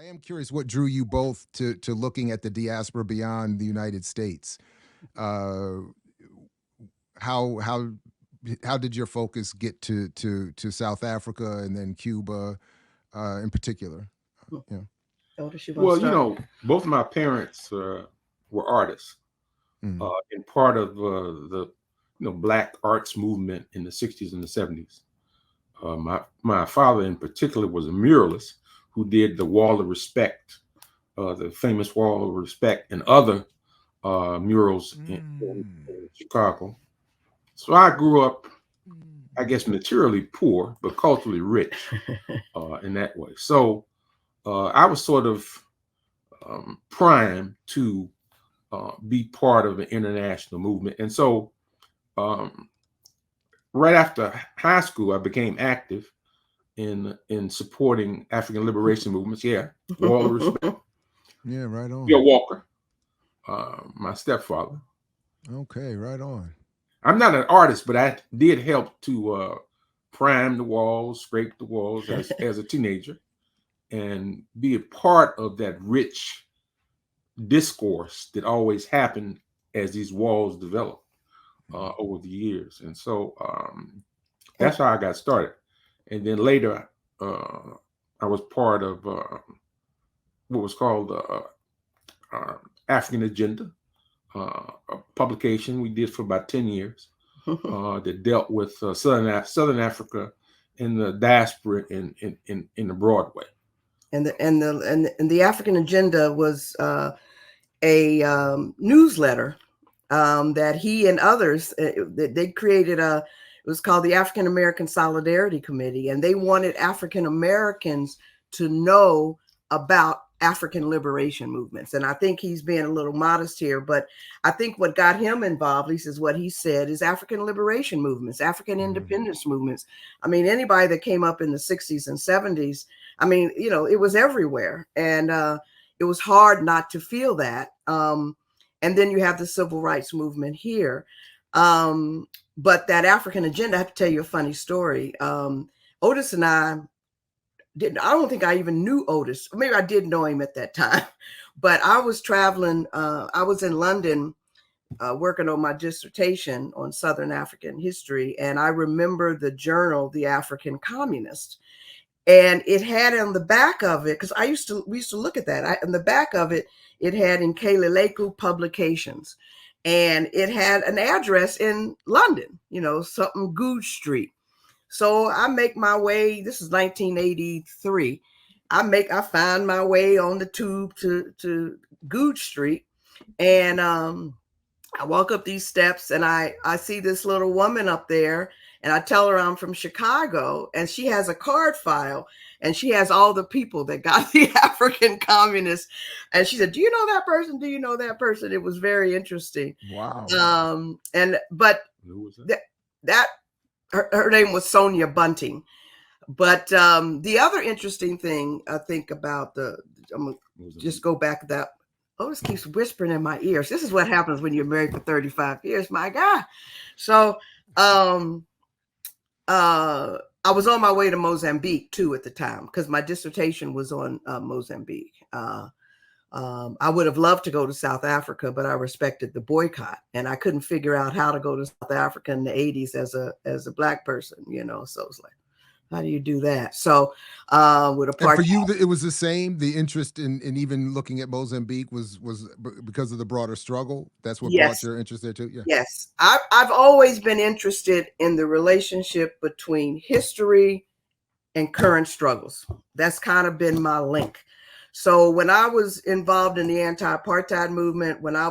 am curious what drew you both to looking at the diaspora beyond the United States. Uh, how how how did your focus get to South Africa and then Cuba in particular? Yeah. Otis, you want to Well, start? both of my parents were artists, Mm. and part of the Black arts movement in the '60s and the '70s. My father in particular was a muralist who did the Wall of Respect, the famous Wall of Respect, and other murals in Chicago. So I grew up, I guess, materially poor but culturally rich in that way. So I was sort of primed to be part of an international movement, and so um, right after high school, I became active in supporting African liberation movements. Yeah, Wall of Respect. Yeah, right Bill on. Walker, my stepfather. Okay, right on. I'm not an artist, but I did help to prime the walls, scrape the walls as a teenager, and be a part of that rich discourse that always happened as these walls developed over the years. And so that's how I got started. And then later, uh, I was part of what was called uh, African Agenda, a publication we did for about 10 years that dealt with Southern Africa and the diaspora in the Broadway. And the African Agenda was a newsletter that he and others they created it was called the African American Solidarity Committee, and they wanted African Americans to know about African liberation movements. And I think he's being a little modest here, but I think what got him involved, at least is what he said, is African liberation movements, African independence movements. I mean, anybody that came up in the 60s and 70s, I mean, it was everywhere. And it was hard not to feel that. And then you have the civil rights movement here. But that African Agenda, I have to tell you a funny story. Otis and I don't think I even knew Otis. Maybe I did know him at that time, but I was traveling. I was in London working on my dissertation on Southern African history. And I remember the journal, The African Communist. And it had on the back of it, because we used to look at that. On the back of it, it had Nkeleleku Publications. And it had an address in London, something Goodge Street. So I make my way, this is 1983. I find my way on the tube to Goodge Street. And I walk up these steps and I see this little woman up there, and I tell her I'm from Chicago, and she has a card file and she has all the people that got the African communists. And she said, "Do you know that person? Do you know that person?" It was very interesting. Wow. But Who was that? that her name was Sonia Bunting. But the other interesting thing I think about I'm gonna just go back to that. Oh, this keeps whispering in my ears. This is what happens when you're married for 35 years. My God. So I was on my way to Mozambique too at the time, because my dissertation was on Mozambique. I would have loved to go to South Africa, but I respected the boycott, and I couldn't figure out how to go to South Africa in the 80s as a Black person, so it's like, how do you do that? So with a And for you, it was the same. The interest in even looking at Mozambique was because of the broader struggle. That's what brought your interest there too. Yeah. Yes, I've always been interested in the relationship between history and current struggles. That's kind of been my link. So when I was involved in the anti-apartheid movement, when I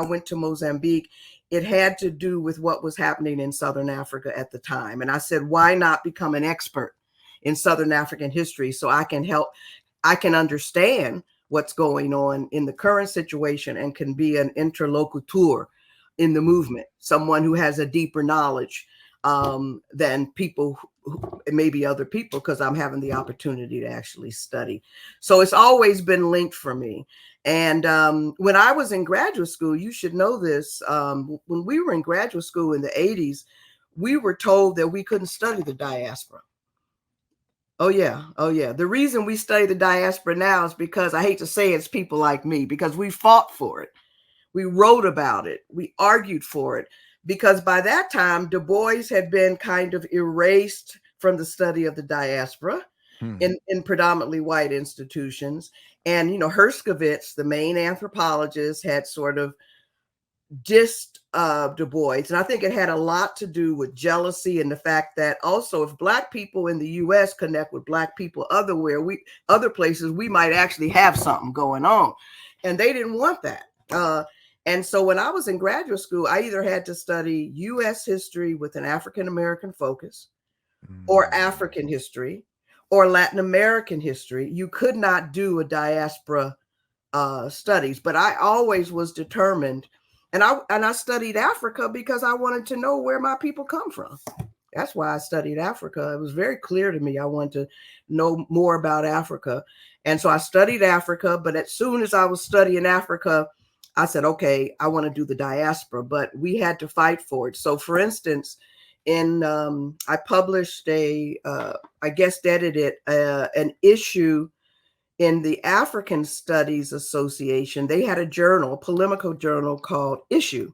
went to Mozambique, it had to do with what was happening in Southern Africa at the time. And I said, why not become an expert in Southern African history so I can understand what's going on in the current situation and can be an interlocutor in the movement, someone who has a deeper knowledge than people, maybe other people, because I'm having the opportunity to actually study. So it's always been linked for me. And when I was in graduate school, you should know this, when we were in graduate school in the 80s, we were told that we couldn't study the diaspora. Oh yeah. Oh yeah. The reason we study the diaspora now is because, I hate to say it's people like me, because we fought for it. We wrote about it. We argued for it, because by that time, Du Bois had been kind of erased from the study of the diaspora in predominantly white institutions. And, Herskovits, the main anthropologist, had sort of dissed Du Bois. And I think it had a lot to do with jealousy, and the fact that also, if Black people in the US connect with Black people other places, we might actually have something going on. And they didn't want that. And so when I was in graduate school, I either had to study US history with an African American focus, or African history, or Latin American history. You could not do a diaspora studies. But I always was determined, and I studied Africa because I wanted to know where my people come from. That's why I studied Africa. It was very clear to me I wanted to know more about Africa. And so I studied Africa, but as soon as I was studying Africa, I said, okay, I want to do the diaspora, but we had to fight for it. So for instance, I published I guest edited an issue in the African Studies Association. They had a journal, a polemical journal called Issue.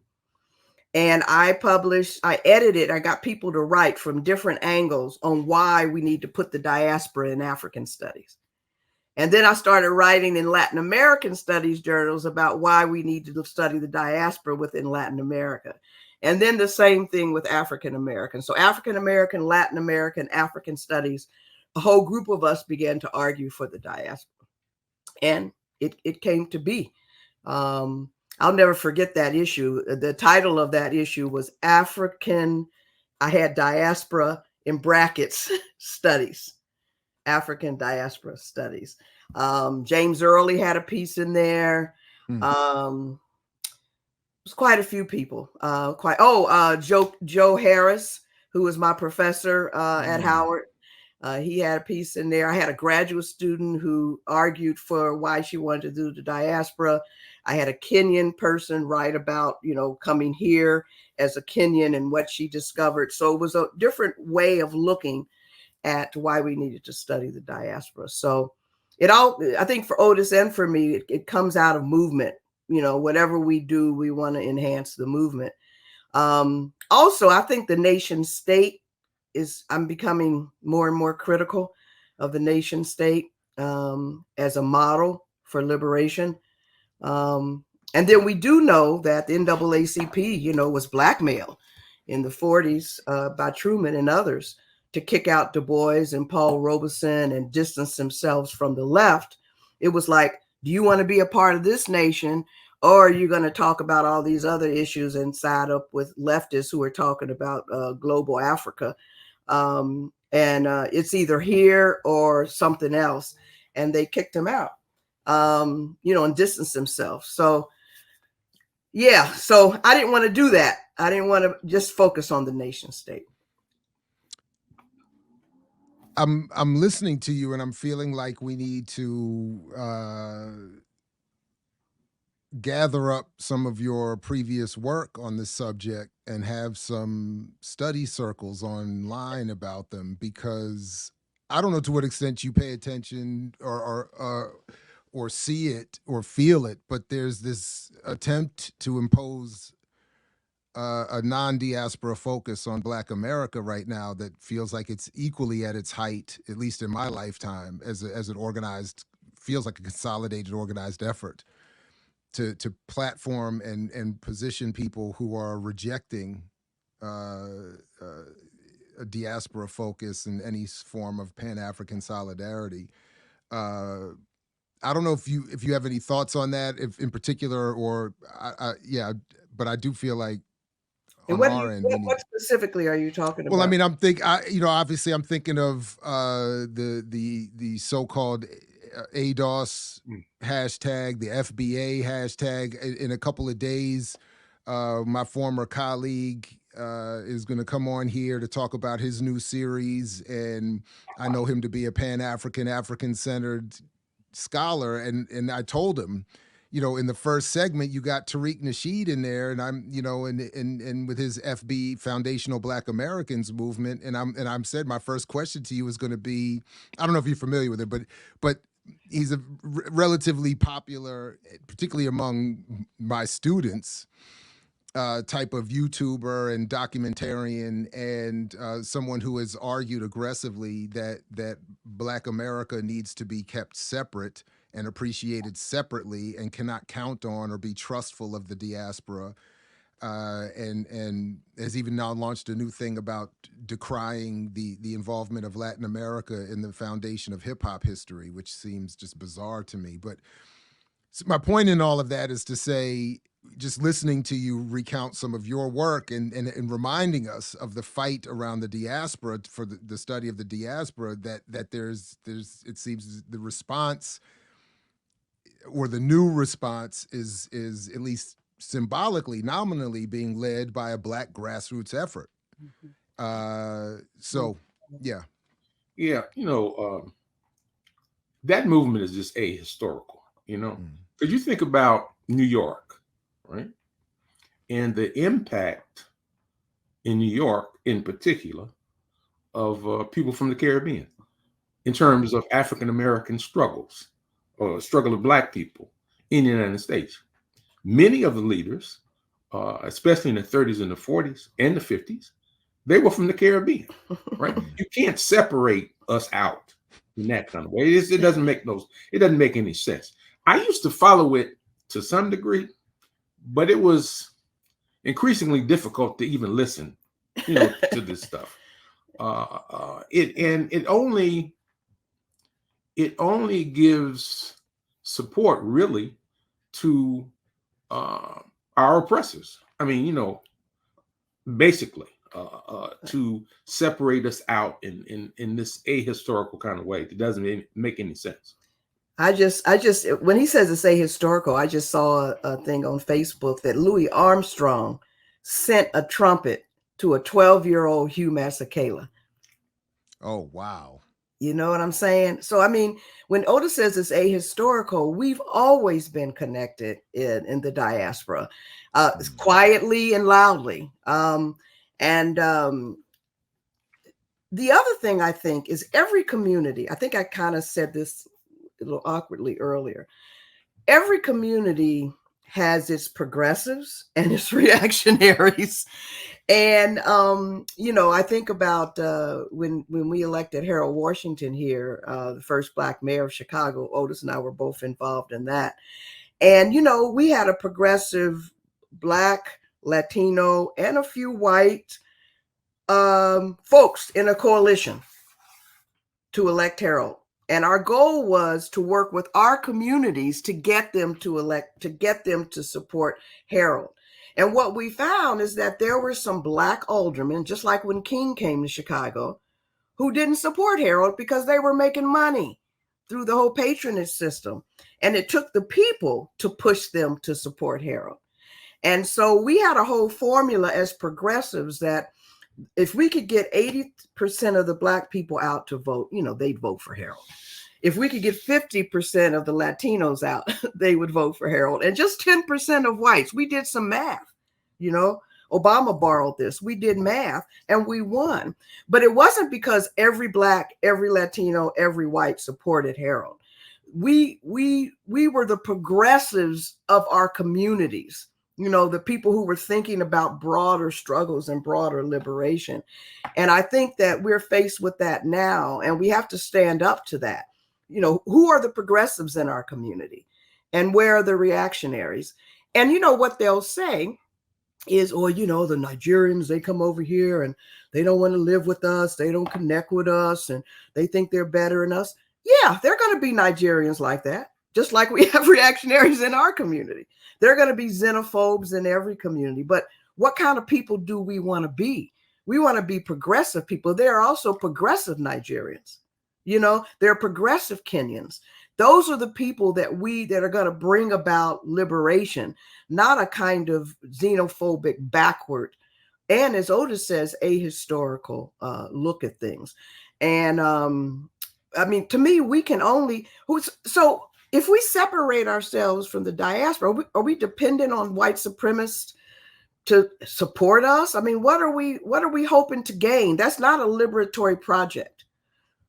And I edited, I got people to write from different angles on why we need to put the diaspora in African studies. And then I started writing in Latin American studies journals about why we need to study the diaspora within Latin America. And then the same thing with African American. So African American, Latin American, African studies, a whole group of us began to argue for the diaspora. And it came to be. I'll never forget that issue. The title of that issue was I had diaspora in brackets studies. African diaspora studies. James Early had a piece in there. It was quite a few people. Joe Harris, who was my professor at Howard. He had a piece in there. I had a graduate student who argued for why she wanted to do the diaspora. I had a Kenyan person write about, coming here as a Kenyan and what she discovered. So it was a different way of looking at why we needed to study the diaspora. So I think for Otis and for me, it comes out of movement. Whatever we do, we want to enhance the movement. Also, I think the nation state I'm becoming more and more critical of the nation state as a model for liberation. And then we do know that the NAACP, was blackmailed in the 40s by Truman and others to kick out Du Bois and Paul Robeson and distance themselves from the left. It was like, do you want to be a part of this nation, or are you going to talk about all these other issues and side up with leftists who are talking about global Africa? And it's either here or something else. And they kicked him out, and distanced themselves. So, yeah, so I didn't want to do that. I didn't want to just focus on the nation state. I'm listening to you, and I'm feeling like we need to gather up some of your previous work on this subject and have some study circles online about them, because I don't know to what extent you pay attention or see it or feel it, but there's this attempt to impose a non-diaspora focus on Black America right now that feels like it's equally at its height, at least in my lifetime, as an organized, feels like a consolidated, organized effort to platform and position people who are rejecting a diaspora focus and any form of Pan-African solidarity. I don't know if you have any thoughts on that, if in particular, or yeah, but I do feel like and what specifically are you talking about? Well, I mean, obviously, I'm thinking of the so-called ADOS hashtag, the FBA hashtag. In a couple of days, my former colleague is going to come on here to talk about his new series, and I know him to be a Pan-African, African-centered scholar, and I told him, you know, in the first segment, you got Tariq Nasheed in there, and I'm, you know, and with his FB Foundational Black Americans movement, and I'm said my first question to you is going to be, I don't know if you're familiar with it, but he's a relatively popular, particularly among my students, type of YouTuber and documentarian, and someone who has argued aggressively that Black America needs to be kept separate and appreciated separately, and cannot count on or be trustful of the diaspora. And has even now launched a new thing about decrying the involvement of Latin America in the foundation of hip hop history, which seems just bizarre to me. But so my point in all of that is to say, just listening to you recount some of your work and reminding us of the fight around the diaspora for the study of the diaspora, that there's it seems the response, or the new response, is at least symbolically, nominally, being led by a Black grassroots effort. So yeah. Yeah, you know, that movement is just ahistorical, you know, because you think about New York, right? And the impact in New York in particular of people from the Caribbean in terms of African American struggles, or struggle of Black people in the United States. Many of the leaders, especially in the 30s and the 40s and the 50s, they were from the Caribbean, right? You can't separate us out in that kind of way. It doesn't make any sense. I used to follow it to some degree, but it was increasingly difficult to even listen, you know, to this stuff. It only gives support really to our oppressors. I mean, you know, basically to separate us out in this ahistorical kind of way. It doesn't make any sense. I just, when he says it's ahistorical, I just saw a thing on Facebook that Louis Armstrong sent a trumpet to a 12-year-old Hugh Masekela. Oh, wow. You know what I'm saying? So, I mean, when Otis says it's ahistorical, we've always been connected in the diaspora, quietly and loudly. The other thing I think is every community, I think I kind of said this a little awkwardly earlier, every community has its progressives and its reactionaries. And, you know, I think about when we elected Harold Washington here, the first Black mayor of Chicago. Otis and I were both involved in that. And, you know, we had a progressive Black, Latino, and a few white folks in a coalition to elect Harold. And our goal was to work with our communities to get them to support Harold. And what we found is that there were some Black aldermen, just like when King came to Chicago, who didn't support Harold because they were making money through the whole patronage system. And it took the people to push them to support Harold. And so we had a whole formula as progressives that if we could get 80% of the Black people out to vote, you know, they'd vote for Harold. If we could get 50% of the Latinos out, they would vote for Harold. And just 10% of whites. We did some math, you know. Obama borrowed this. We did math and we won. But it wasn't because every Black, every Latino, every white supported Harold. We were the progressives of our communities. You know, the people who were thinking about broader struggles and broader liberation. And I think that we're faced with that now, and we have to stand up to that. You know, who are the progressives in our community and where are the reactionaries? And, you know, what they'll say is, oh, you know, the Nigerians, they come over here and they don't want to live with us. They don't connect with us and they think they're better than us. Yeah, they're going to be Nigerians like that, just like we have reactionaries in our community. They're going to be xenophobes in every community. But what kind of people do we want to be? We want to be progressive people. There are also progressive Nigerians. You know, there are progressive Kenyans. Those are the people that are going to bring about liberation, not a kind of xenophobic, backward, and as Otis says, ahistorical look at things. And I mean, to me, we can only so If we separate ourselves from the diaspora, are we dependent on white supremacists to support us? I mean, what are we hoping to gain? That's not a liberatory project.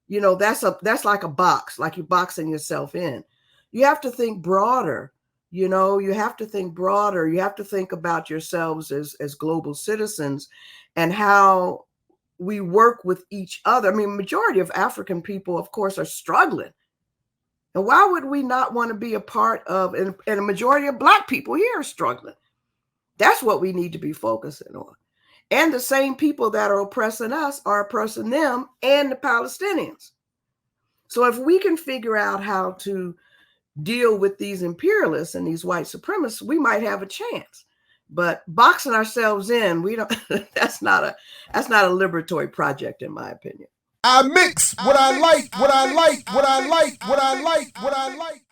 You know, that's like a box, like you're boxing yourself in. You have to think broader. You know, you have to think broader. You have to think about yourselves as global citizens and how we work with each other. I mean, majority of African people, of course, are struggling. And why would we not want to be a part of, and a majority of Black people here are struggling. That's what we need to be focusing on. And the same people that are oppressing us are oppressing them and the Palestinians. So if we can figure out how to deal with these imperialists and these white supremacists, we might have a chance. But boxing ourselves in, we don't. That's not a liberatory project, in my opinion. I mix what I like, what I like, what I like, what I like, what I like.